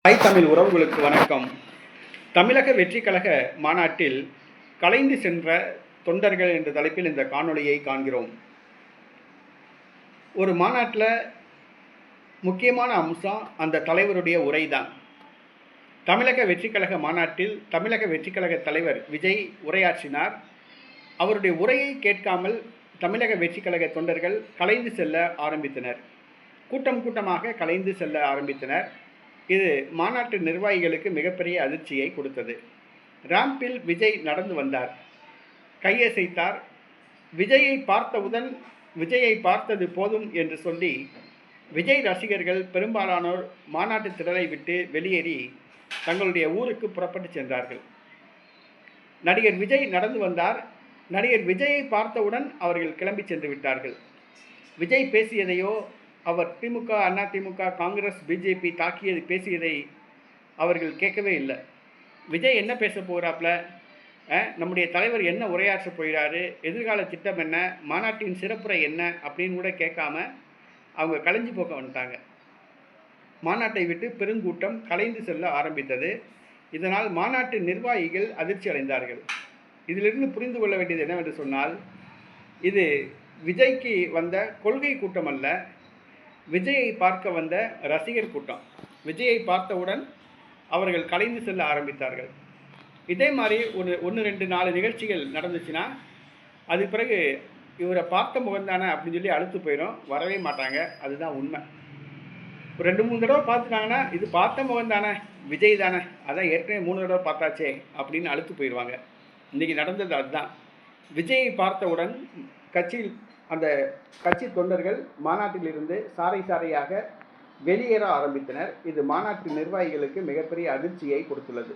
தமிழ் உறவுகளுக்கு வணக்கம். தமிழக வெற்றிக் கழக மாநாட்டில் கலைந்து சென்ற தொண்டர்கள் என்ற தலைப்பில் இந்த காணொளியை காண்கிறோம். ஒரு மாநாட்டில் முக்கியமான அம்சம் அந்த தலைவருடைய உரைதான். தமிழக வெற்றிக் கழக மாநாட்டில் தமிழக வெற்றிக் கழக தலைவர் விஜய் உரையாற்றினார். அவருடைய உரையை கேட்காமல் தமிழக வெற்றிக் கழக தொண்டர்கள் கலைந்து செல்ல ஆரம்பித்தனர். கூட்டம் கூட்டமாக கலைந்து செல்ல ஆரம்பித்தனர். இது மாநாட்டு நிர்வாகிகளுக்கு மிகப்பெரிய அதிர்ச்சியை கொடுத்தது. ராம்பில் விஜய் நடந்து வந்தார், கையசைத்தார். விஜயை பார்த்தவுடன் விஜயை பார்த்தது போதும் என்று சொல்லி விஜய் ரசிகர்கள் பெரும்பாலானோர் மாநாட்டு திடலை விட்டு வெளியேறி தங்களுடைய ஊருக்கு புறப்பட்டு சென்றார்கள். நடிகர் விஜய் நடந்து வந்தார். நடிகர் விஜயை பார்த்தவுடன் அவர்கள் கிளம்பி சென்று விட்டார்கள். விஜய் பேசியதையோ அவர் திமுக, அண்ணா திமுக, காங்கிரஸ், பிஜேபி பேசியதை அவர்கள் கேட்கவே இல்லை. விஜய் என்ன பேச போகிறாப்புல, நம்முடைய தலைவர் என்ன உரையாற்ற போகிறாரு, எதிர்கால திட்டம் என்ன, மாநாட்டின் சிறப்புரை என்ன அப்படின்னு கூட கேட்காம அவங்க கலைஞ்சு போக்க வந்துட்டாங்க. மாநாட்டை விட்டு பெருங்கூட்டம் கலைந்து செல்ல ஆரம்பித்தது. இதனால் மாநாட்டு நிர்வாகிகள் அதிர்ச்சி அடைந்தார்கள். இதிலிருந்து புரிந்து கொள்ள வேண்டியது என்னவென்று சொன்னால், இது விஜய்க்கு வந்த கொள்கை கூட்டம் அல்ல, விஜயை பார்க்க வந்த ரசிகர் கூட்டம். விஜயை பார்த்தவுடன் அவர்கள் கலைந்து செல்ல ஆரம்பித்தார்கள். இதே மாதிரி ஒரு 1-2-4 நிகழ்ச்சிகள் நடந்துச்சுன்னா அது பிறகு இவரை பார்த்த முகம்தானே அப்படின்னு சொல்லி அழுத்து போயிடும், வரவே மாட்டாங்க. அதுதான் உண்மை. ஒரு 2-3 தடவை பார்த்துட்டாங்கன்னா இது பார்த்த முகம் தானே, விஜய் தானே, அதான் ஏற்கனவே 3 தடவை பார்த்தாச்சே அப்படின்னு அழுத்து போயிடுவாங்க. இன்றைக்கி நடந்தது அதுதான். விஜயை பார்த்தவுடன் அந்த கட்சி தொண்டர்கள் மாநாட்டிலிருந்து சாறை சாறையாக வெளியேற ஆரம்பித்தனர். இது மாநாட்டு நிர்வாகிகளுக்கு மிகப்பெரிய அதிர்ச்சியை கொடுத்துள்ளது.